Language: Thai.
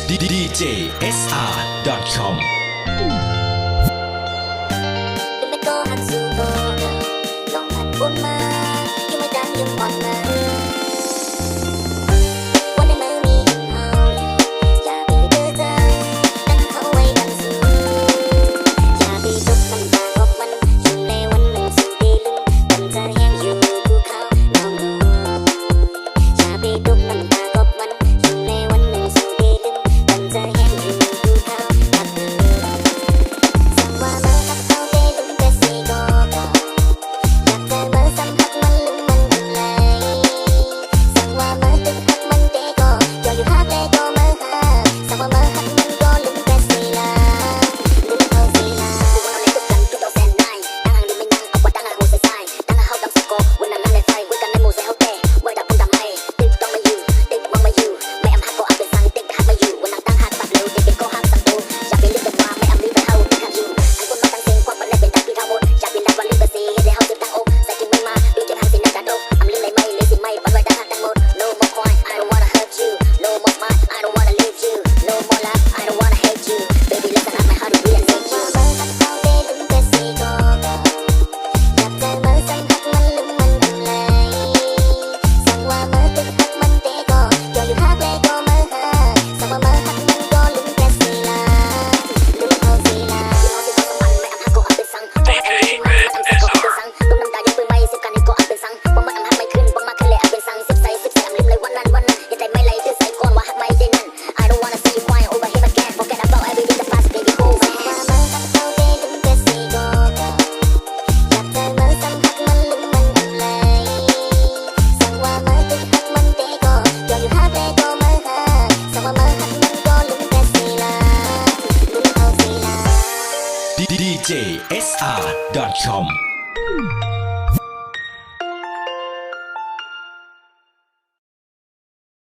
DJSR.com เป็นโกหันสู่โกลองหันวนมายังไม่ดังยังอ่อนมาวันในมือมีเฮาอย่าไปเดือดใจตั้งเขาไว้กันสู่อย่าไปทุบน้ำตาลบมันอยู่ในวันหนึ่งสู่ปีลึงมันจะแห้งอยู่ภูเขาหนาวหนูอย่าไปทุบน้ำตาลบมันอยู่ในวันหนึ่งสู่ปีลึงมันจะแห้งอยู่ภูเขาหนาวหนูสั่งว่าเมื่อกับเขาได้ลุ้นแต่สีโกโก้อยากเจอเมื่อสัมผัสมันลืมมันเป็นไรสั่งว่าเมื่อตึกหักมันเตโกย่ออยู่หักแต่ก็เมื่อหาสั่งว่าเมื่อหักมันก็ลืมแต่สีลาลืมเขาสีลาทุกวันเราเล่นทุกกันทุกเราแสนได้ตั้งหางลืมไม่นั่งเอากว่าตั้งหางหูใส่ใส่ตั้งหางเฮาดำสกอวันนั้นนั่งในไฟไว้กันในหมู่ใส่เฮาแต่เมื่อดับคงดำให้ติ๊กต้องมาอยู่ติ๊กวังมาอยู่ไม่อำหักก็เอาไปสั่งติ๊กหักมาอยู่วันนั้นตั้งหักปัดเร็วติ๊กก็หักสั่งตัวอย่าไปลืมกันว่าไม่อำลืมไปเฮาติ๊กหักอยู่อันคนมาตั้งเสียงควักมันเล่นเป็นตาพี่ทาวดอย่าไปนัดวันลืมกันสิให้ได้เฮาเจ็บตั้งอกใส่กินไม่มาดูเจ็บหักสินั่งกระดกอำลืมเลยไม่เลยสิไม่ปัดไว้ตั้งหักตั้งหมด No more cry I don't wanna hurt you No more smile I don't wanna leave you No more laugh I don't wanna hate you Baby listen up my heart will really take you เมื่อหักเขาได้ลืมแต่สีโกโก้อยากเจอเมื่อสัมผัสมันลืมมันเป็นไรสั่งว่าเมื่อตึกหักมันเตโกย่ออยู่หักแต่ก็เมื่อหาสั่งว่าเมื่อหักมันก็ลืมแต่สีลาลืมเขาสีลาลืมเขาสีเขาสัมพันธ์ไม่อำหักก็เอาไปสั่งโทษแอนดี้มันอำใส่ก็เอาไปสั่งตุ้มน้ำตายังปืนไม่สิบกันนี่ก็เอาไปสั่งบ่มันอำหักไม่ขึ้นบ่มาขึ้นเลยเอาไปสั่งสิบใส่อำลืมเลยวันนั้นอย่าใจไม่ไหลคือใส่ก่อนว่าหักไม่ได้นั่น I don't wanna see you crying over him again Forget about everything that past baby hold my hand เมื่อหักเขาได้ลืมแต่สีโกโก้อยากเจอเมื่อสัมผัสมันลืมมันเป็นไรสั่งว่าเมื่อตึกหักมันเตโกย่ออยู่หักแต่ก็เมื่อหาสั่งว่าเมื่อหักมันก็ลืมแต่สีลาลืมเขาสีลา DJSR.com